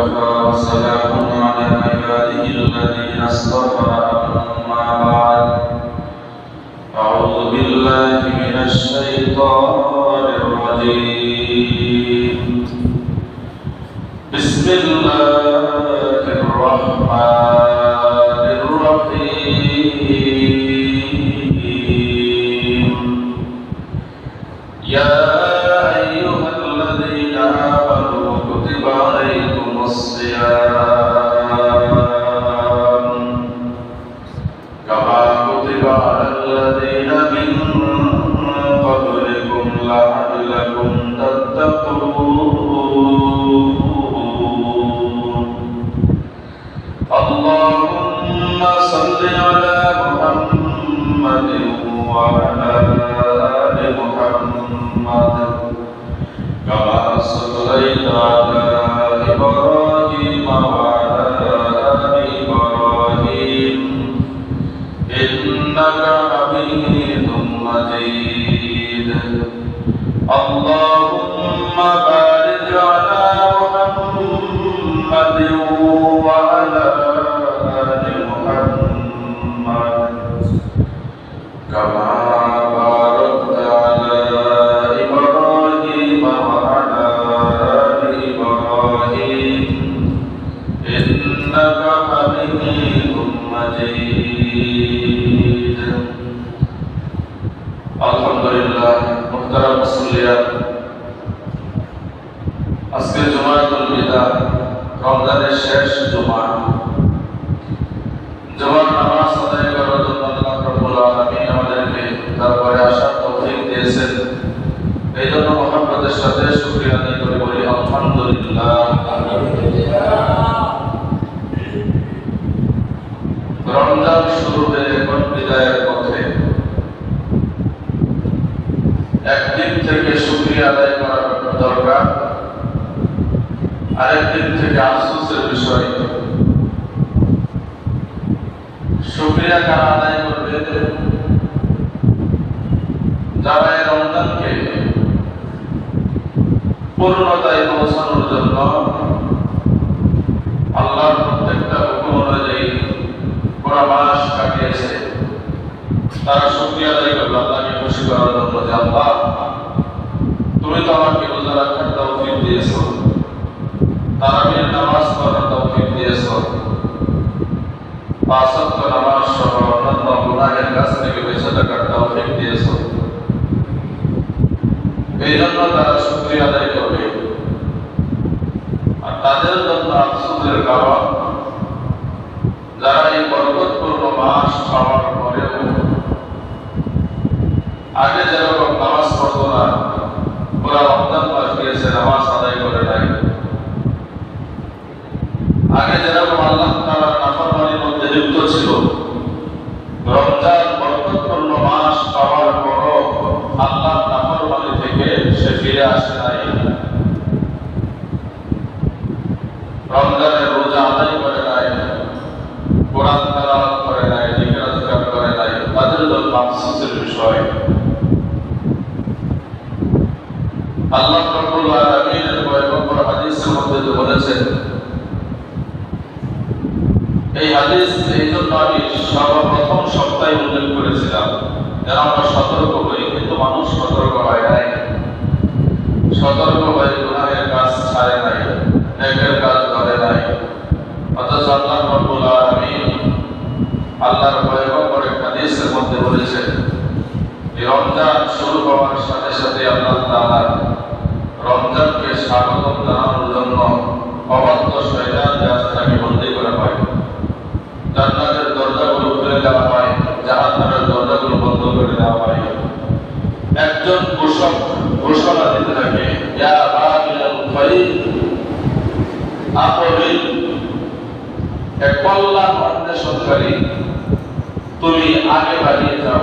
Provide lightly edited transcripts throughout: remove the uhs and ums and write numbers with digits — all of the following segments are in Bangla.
وكفى وسلام على عباده الذين اصطفى أما بعد أعوذ بالله من الشيطان الرجيم بسم الله الرحمن الرحيم يا أيها الذين آمنوا كتب عليكم الصيام كما كتب على الذين من قبلكم لعلكم تتقون اللهم صل على محمد وعلى آل محمد كما صليت على إبراهيم وعلى آل إبراهيم إنك حميد مجيد اللهم بارك على محمد وعلى آل محمد كما باركت على إبراهيم وعلى آل إبراهيم إنك حميد مجيد الحمد لله محترم মুসল্লিয়ান আজকে জুমাতুল বিদা রমজানের শেষ জুমা জুমার নামাজ আদায় করার জন্য আল্লাহ রাব্বুল আলামিন আমাদেরকে দরবারে আসার তৌফিক দিয়েছেন এই জন্য মুহাম্মদের সাথে শুকরিয়া আদায় করে বলি আলহামদুলিল্লাহ রমজান শুরু হয়ে এখন বিদায়ের পথে একদিন থেকে শুকরিয়া আদায় করা দরকার আরেকদিন থেকে আফসোসের বিষয় শুকরিয়া কারা আদায় করবে যারা এই রমজানকে পূর্ণতায় পৌঁছানোর জন্য আল্লাহর প্রত্যেকটা হুকুম অনুযায়ী পুরা মাস কাটিয়েছে তারা শুকরিয়া আদায় করবে আল্লাহকে খুশি করার জন্য যে আল্লাহ তুমি তো আমাকে রোজা রাখার তৌফিক দিয়েছো তারাবির নামাজ পড়ার তৌফিক দিয়েছো পাঁচ ওয়াক্ত নামাজ সহ অন্যান্য গুনাহের কাছ থেকে বেঁচে থাকার তৌফিক দিয়েছো এই জন্য তারা শুকরিয়া আদায় করবে আর তাদের জন্য আফসোসের কারণ যারা এই বরকতপূর্ণ মাস পাওয়ার পরেও আগে যেরকম নামাজ পড়তো না পুরা রমজান মাস গিয়েছে নামাজ আদায় করে নাই আগে যেরকম আল্লাহ তাআলার নাফরমানির মধ্যে লিপ্ত ছিল রমজান বরকতপূর্ণ মাস পাওয়ার পরও আল্লাহর নাফরমানি থেকে সে ফিরে আসে নাই রমজানের রোজা আদায় করে নাই কোরআন তেলাওয়াত করে নাই জিকির আজকার করে নাই তাদের জন্য আফসোসের বিষয় আল্লাহ রাব্বুল আলামিনের পয়গম্বর হাদিসের মধ্যে যে বলেছেন এই হাদিস এই জন্য আমি সর্বপ্রথম সপ্তাহে উল্লেখ করেছিলাম যেন আমরা সতর্ক হই কিন্তু মানুষ সতর্ক হয় নাই সতর্ক হয়ে গুনাহের কাজ ছাড়ে নাই নেকের কাজ করে নাই অথচ আল্লাহ রাব্বুল আলামিন আল্লাহর পয়গম্বর হাদিসের মধ্যে বলেছেন রমজান শুরু হওয়ার সাথে সাথে আল্লাহ তাআলা রমজানকে স্বাগত জানানোর জন্য অবাধ্য শয়তান জাহান্নামে বন্দী করে হয় জান্নাতের দরজাগুলো খুলে দেওয়া হয় জাহান্নামের দরজাগুলো বন্ধ করে দেওয়া হয় একজন ঘোষক ঘোষণা দিতে থাকে ইয়া বাগিলাল খাইর আকবিল এক কল্যাণ অন্বেষণকারী তুমি আগে বাড়িয়ে যাও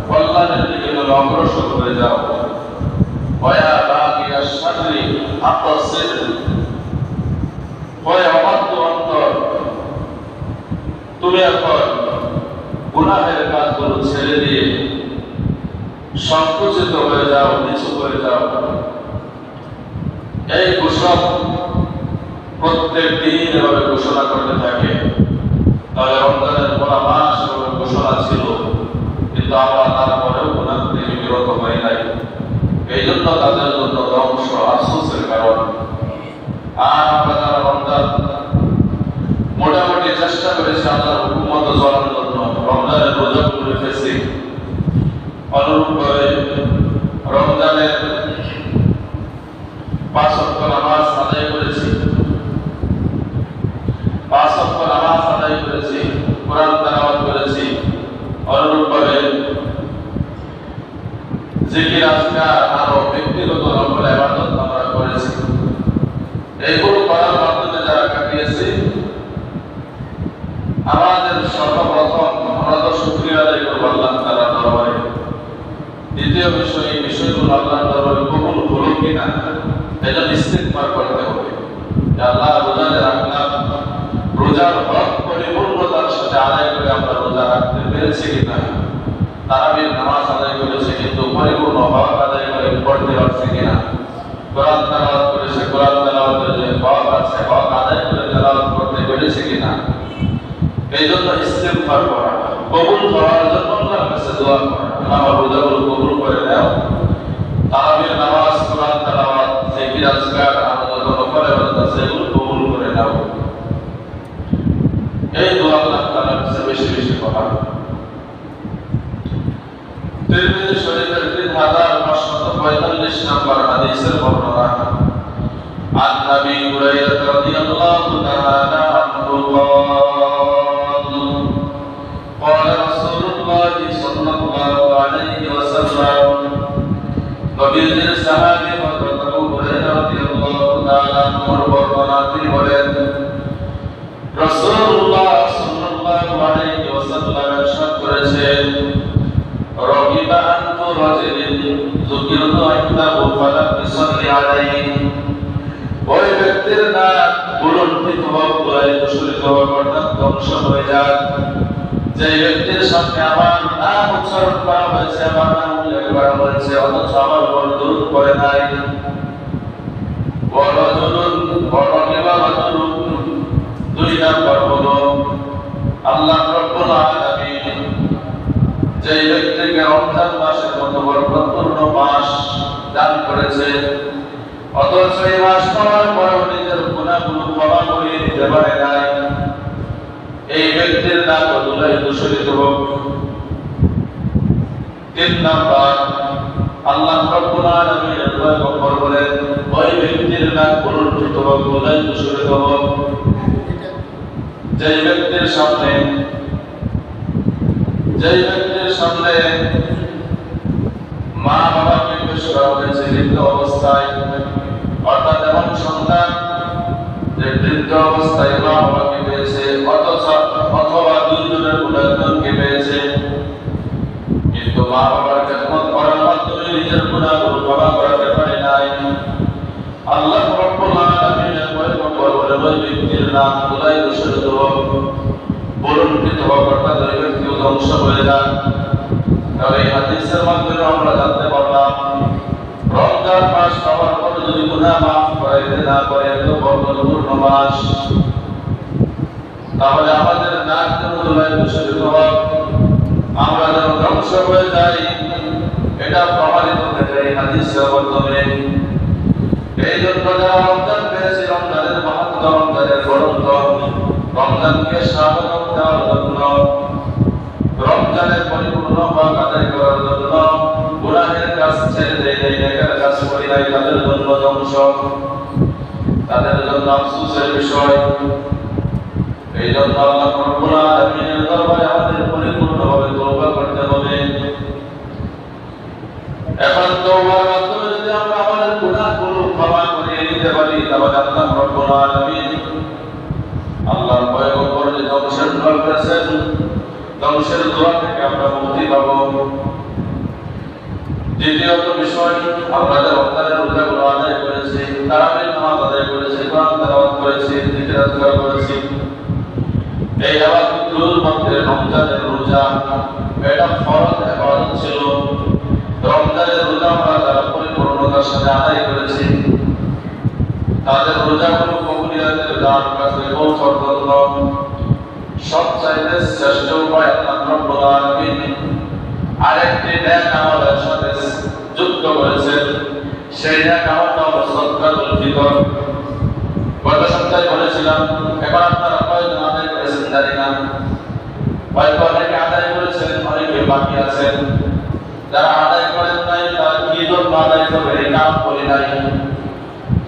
কল্যাণের দিকে অগ্রসর হয়ে যাও ওয়া বাগিয়া শাররি আকসির ওয়া অবাধ্য অন্তর তুমি এখন গুনাহের কাজগুলো ছেড়ে দিয়ে সংকুচিত হয়ে যাও, নিচু হয়ে যাও। এই ঘোষক প্রত্যেক দিন এভাবে ঘোষণা করতে থাকে। তাহলে রমজানের পুরা মাস এভাবে ঘোষণা ছিল, কিন্তু আমরা তারপরেও গুনাহ থেকে বিরত হই নাই। এই জন্য তাদের জন্য ধ্বংস, আফসোসের কারণ। আর আমরা যারা রমজান মোটামুটি চেষ্টা করেছি আল্লাহর হুকুম মতো চলার জন্য, রমজানের রোজাগুলো রেখেছি, অনুরূপভাবে রমজানের 5 ওয়াক্ত নামাজ আদায় করেছি, 5 ওয়াক্ত নামাজ আদায় করেছি, কোরআন তেলাওয়াত করেছি, অনুরূপভাবে জিকির আজকার আরো ব্যক্তিগত নফল ইবাদত আমরা করেছি। এইগুলো করার মাধ্যমে যারা কাটিয়েছি, আমাদের সর্বপ্রথম আমরা তো শুকরিয়া আদায় করব আল্লাহ তাআলার দরবারে। দ্বিতীয় বিষয়, এই বিষয়গুলো আল্লাহর দরবারে কবুল হলো কিনা এজন্য ইস্তিগফার করতে হবে। আল্লাহ রোজা রাখলাম, রোজার হক পরিপূর্ণতার সাথে আদায় করে আমরা রোজা রাখতে পেরেছি কিনা, তারাবির নামাজ আদায় করেছে কিন্তু পরিপূর্ণ হক আদায় করে পড়তে পারছি কিনা, কোরআন তেলাওয়াত করেছে, কোরআন তেলাওয়াতের যে হক আছে হক আদায় করে তেলাওয়াত করতে পেরেছে কিনা, এই জন্য ইস্তিগফার করা, কবুল হওয়ার জন্য আল্লাহর কাছে দোয়া করা, আমার রোজাগুলো কবুল করে দাও। তারাবির নামাজ, কোরআন তেলাওয়াত, জিকির আজকার আর যত নফল ইবাদত আছে এগুলো কবুল করে দাও। এই দোয়া আল্লাহ তাআলার কাছে বেশি বেশি করা। তিরমিজি শরীফের 3545 নম্বর হাদিসের বর্ণনা, عن أبي هريرة رضي الله تعالى عنه قال رسول الله صلى الله عليه وسلم নবীর সাহাবী হযরত আবু হুরায়রা রাদিয়াল্লাহু তাআলা আনহুর বর্ণনা তিনি বলেন, রাসূলুল্লাহ সাল্লাল্লাহু আলাইহি ওয়াসাল্লাম ইরশাদ করেছেন, রাগিবা আনতু রাজুলিন যুকিরতু ইনদাহু ফালাম ইসাল্লি আলাইহি, ওই ব্যক্তির নাম বুলন্দিত হোক, দূষিত হোক, অর্থাৎ ধ্বংস হয়ে যাক, যে ব্যক্তির সামনে আমার নাম উচ্চারণ করা হয়েছে, আমার নাম উল্লেখ করা হয়েছে, অথচ আমার উপর দরুদ পড়ে নাই। দুই নাম্বার হলো আল্লাহ রাব্বুল আলামিন যে ব্যক্তিকে রমজান মাসের মতো বরকতপূর্ণ মাস দান করেছে, অথচ এই মাস পাওয়ার পরেও নিজের গুনাহগুলো ক্ষমা করিয়ে দিতে পারে নাই, এই ব্যক্তির নাম ধুলায় দূষিত হোক। 3 নাম্বার, আল্লাহ রাব্বুল আলামিন দোয়া কবুল করেন, ওই ব্যক্তির নাম পুনরুত্থিত হোক, ধুলায় দূষিত হোক, যে ব্যক্তির সামনে মা বাবাকে পেশ করা হয়েছে বৃদ্ধ অবস্থায়, অর্থাৎ এমন সন্তান যে বৃদ্ধ অবস্থায় মা বাবাকে পেয়েছে, অথবা দুইজনের কোনো একজনকে পেয়েছে, কিন্তু মা বাবার খেদমত করার মাধ্যমে নিজের গুনাহগুলো ক্ষমা করাতে পারে নাই, আল্লাহ রাব্বুল আলামিনের পয়গম্বর বলেন, ওই ব্যক্তির নাম ধুলায় দূষিত হোক, বুলন্দিত হোক, অর্থাৎ ওই ব্যক্তিও ধ্বংস হয়ে যাক। তাহলে এই হাদিসের মাধ্যমে আমরা জানতে পারলাম, রমজান মাস পাওয়ার পরে যদি গুনাহ মাফ করাইতে না পারে, এত বরকতপূর্ণ মাস, তাহলে আমাদের নাক যেন ধুলায় দূষিত হোক, আমরা যেন ধ্বংস হয়ে যাই, এটা প্রমাণিত হয়ে যায় হাদিসের মাধ্যমে। এই জন্য যারা রমজান পেয়েছে, রমজানের মাহাত্ম্য, রমজানের বরত্ব, রমজানকে স্বাগত দেওয়ার জন্য, রমজানের পরিপূর্ণ হক আদায় করার জন্য, গুনাহের কাজ ছেড়ে দেয় নাই, নেকের কাজ করি নাই, তাদের জন্য ধ্বংস, তাদের জন্য আফসোসের বিষয়। এই জন্য আল্লাহ রাব্বুল আলামিনের দরবারে আমাদের পরিপূর্ণভাবে তওবা করতে হবে। এখন তওবার মাধ্যমে যদি আমরা আমাদের গুনাহগুলো ক্ষমা করে নিতে পারি, তাহলে আল্লাহ রাব্বুল আলামিন আল্লাহর পয়গম্বর যে ধ্বংসের দোয়া করেছেন, ধ্বংসের দোয়া থেকে আমরা মুক্তি পাবো। দ্বিতীয়ত বিষয়, আমরা যে রমজানের রোজাগুলো আদায় করেছি, তারাবির নামাজ আদায় করেছি, কোরআন তেলাওয়াত করেছি, জিকির আজকার করেছি, এই ইবাদতগুলোর মধ্যে রমজানের রোজা এটা ফরজ ইবাদত ছিল। রমজানের রোজা আমরা যারা পরিপূর্ণতার সাথে আদায় করেছি, তাদের রোজাগুলো কবুলিয়াতের তার কাছে পৌঁছার জন্য সবচাইতে শ্রেষ্ঠ উপায় আল্লাহ রাব্বুল আলামিন আরেকটি নেক আমলের সাথে যুক্ত করেছেন। সেই নেক আমলটা হলো সাদকাতুল ফিতর। গত সপ্তাহে বলেছিলাম, এখন আপনারা কয়জন আদায় করেছেন জানি না, হয়তো অনেকে আদায় করেছেন, অনেকে বাকি আছেন। যারা আদায় করেন নাই তারা কি জন্য আদায় করবে এই কাম করি নাই।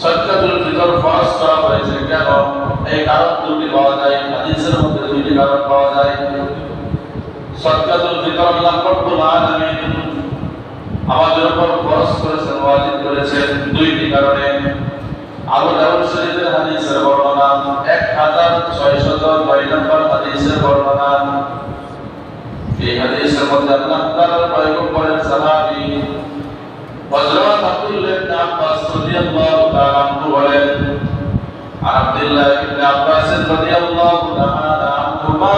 সাদকাতুল ফিতর ফরজ করা হয়েছে কেন? এই কারণ দুটি পাওয়া যায়, হাদিসের মধ্যে দুটি কারণ পাওয়া যায়। সাদকাতুল ফিতর আল্লাহ রাব্বুল আলামিন আমাদের উপর ফরজ করেছেন, ওয়াজিব করেছেন দুইটি কারণে। আবু দাউদ শরীফের হাদিসের বর্ণনা 1609 নম্বর হাদিসের বর্ণনা। এই হাদিসের মধ্যে আল্লাহ তাআলার পয়গম্বরের সাহাবী হযরত আব্দুল্লাহ ইবনে আব্বাস রাদিয়াল্লাহু তাআলা আনহু বলেন, আব্দুল্লাহ ইবনে আব্বাস রাদিয়াল্লাহু তাআলা আনহুমা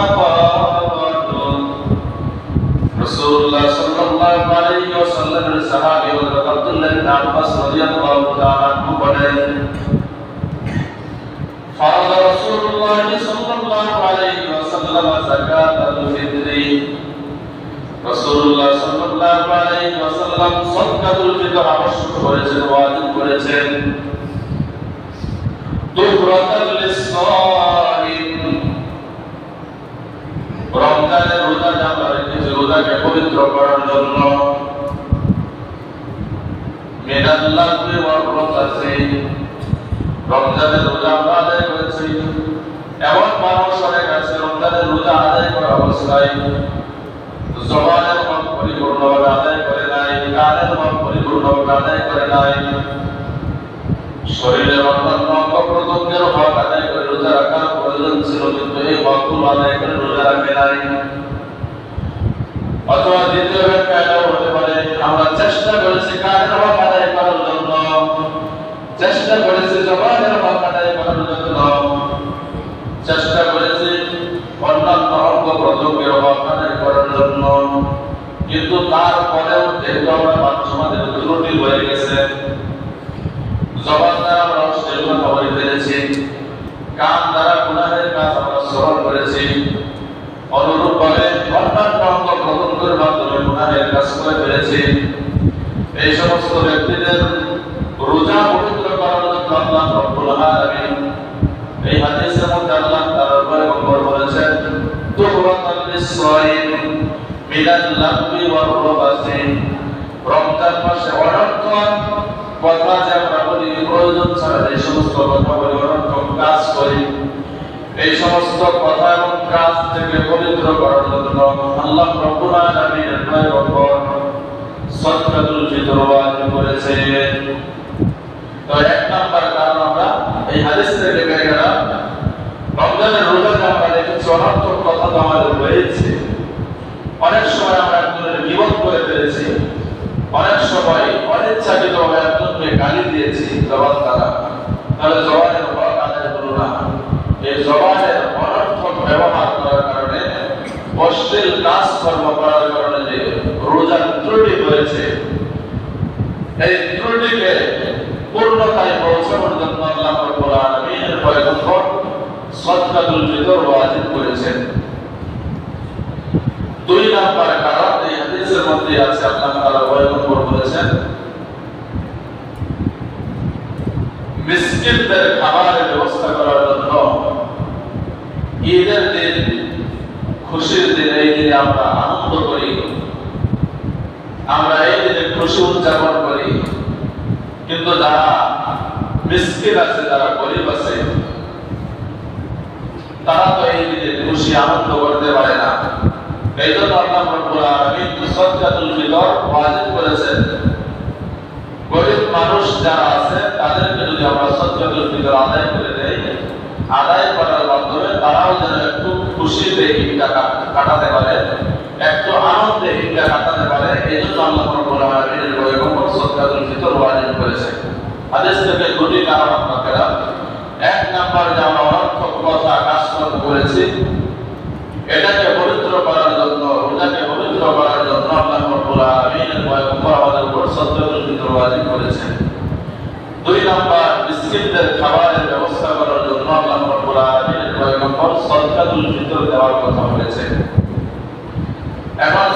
রাসূলুল্লাহ সাল্লাল্লাহু আলাইহি ওয়াসাল্লামের সাহাবী হযরত আব্দুল্লাহ ইবনে আব্বাস রাদিয়াল্লাহু তাআলা আনহু বলেন, فرض رسول الله صلى الله عليه وسلم زكاة الفطر। রাসূলুল্লাহ সাল্লাল্লাহু আলাইহি ওয়াসাল্লাম সাদকাতুল ফিতর আবশ্যক করেছেন, ওয়াজিব করেছেন। তুহরাতাল লিস-সাইম, রমজানের রোজা যারা রেখেছে রোজাকে পবিত্র করার জন্য। মিনাল লাগবি ওয়াল রাফাসি, রমজানের রোজা আমরা আদায় করেছি। এমন মানুষ অনেক আছে রমজানের রোজা আদায় করা অবস্থায় জবানের হক পরিপূর্ণভাবে আদায় করে নাই, কানের হক পরিপূর্ণভাবে আদায় করে নাই, শরীরের অন্যান্য অঙ্গ প্রত্যঙ্গের হক আদায় করে রোজা রাখার প্রয়োজন ছিল, কিন্তু এই হকগুলো আদায় করে রোজা রাখে নাই। অথবা দ্বিতীয় ব্যাখ্যা এটাও হতে পারে, আমরা চেষ্টা করেছি কানের হক আদায় করার জন্য, চেষ্টা করেছি জবানের হক আদায় করার জন্য, চেষ্টা করেছি অন্যান্য অঙ্গ প্রত্যঙ্গের হক আদায় করার জন্য, কিন্তু তারপরেও যেহেতু আমরা মানুষ আমাদের ত্রুটি হয়ে গেছে, জবান দ্বারা আমরা অশ্লীল কথা বলে ফেলেছি, কান দ্বারা গুনাহের কাজ আমরা শ্রবণ করেছি, অনুরূপভাবে অন্যান্য অঙ্গ প্রত্যঙ্গের মাধ্যমে গুনাহের কাজ করে ফেলেছি। এই সমস্ত ব্যক্তিদের রোজা পবিত্র করার জন্য আল্লাহ রাব্বুল আলামিন এই হাদিসের মধ্যে আল্লাহ তাআলা পয়গম্বর বলেছেন, তুহরাতাল লিস-সাইম মিনাল লাগবি ওয়ার রাফাসি। রমজান মাসে অনর্থক কথা যে আমরা বলি, প্রয়োজন ছাড়া এই সমস্ত কথা বলি, অনর্থক কাজ করি, এই সমস্ত কথা এবং কাজ থেকে পবিত্র করার জন্য আল্লাহ রাব্বুল আলামিনের পয়গম্বর সাদকাতুল ফিতর ওয়াজিব করেছেন। তো এক নাম্বার কারণ আমরা এই হাদিস থেকে পেয়ে গেলাম, রমজানের রোজাতে আমরা দেখেছি অনর্থক কথা তো আমাদের রয়েছে। অনেক সময় আমরা একজনের গীবত করে ফেলেছি, অনেক সময় অনিচ্ছাকৃতভাবে একজনকে গালি দিয়েছি জবান দ্বারা, তাহলে জবানের হক আদায় হলো না। এই জবানের অনর্থক ব্যবহার করার কারণে, অশ্লীল কাজকর্ম করার কারণে যে রোজার ত্রুটি হয়েছে, এই ত্রুটিকে পূর্ণতায় পৌঁছানোর জন্য আল্লাহ রাব্বুল আলামিনের পয়গম্বর সাদকাতুল ফিতর ওয়াজিব করেছেন। দুই নাম্বার কারণ এই হাদিসের মধ্যে আছে, আল্লাহ তাআলা পয়গম্বর বলেছেন, মিসকিনদের খাবারের ব্যবস্থা করার জন্য ঈদের দিন, খুশির দিন, এই দিনে আমরা আনন্দ করি, আমরা এই দিনে খুশি উদযাপন করি, কিন্তু যারা মিসকিন আছে, যারা গরিব আছে, তারা তো এই দিনে খুশি আনন্দ করতে পারে না। এই জন্য আল্লাহ রাব্বুল আলামিন সাদকাতুল ফিতর ওয়াজিব করেছেন। গরিব মানুষ যারা আছে তাদেরকে যদি আমরা সাদকাতুল ফিতর আদায় করে দেই, আদায় করার মাধ্যমে তারাও যেন একটু খুশিতে ঈদটা কাটাতে পারে, একটু আনন্দে ঈদটা কাটাতে পারে, এই জন্য আল্লাহ রাব্বুল আলামিনের পয়গম্বর সাদকাতুল ফিতর ওয়াজিব করেছেন। হাদিস থেকে দুটি কারণ আমরা পেলাম। এক নাম্বার, যে আমরা অনর্থক কথা কাজকর্ম করেছি, এটাকে পবিত্র করার জন্য, রোজাকে পবিত্র করার জন্য আল্লাহ রাব্বুল আলামিনের পয়গম্বর আমাদের উপর সাদকাতুল ফিতর ওয়াজিব করেছেন। দুই নাম্বার, মিসকিনদের খাবারের ব্যবস্থা করার জন্য আল্লাহ তখন সদকাতুল ফিতর দেওয়ার কথা বলেছেন। এখন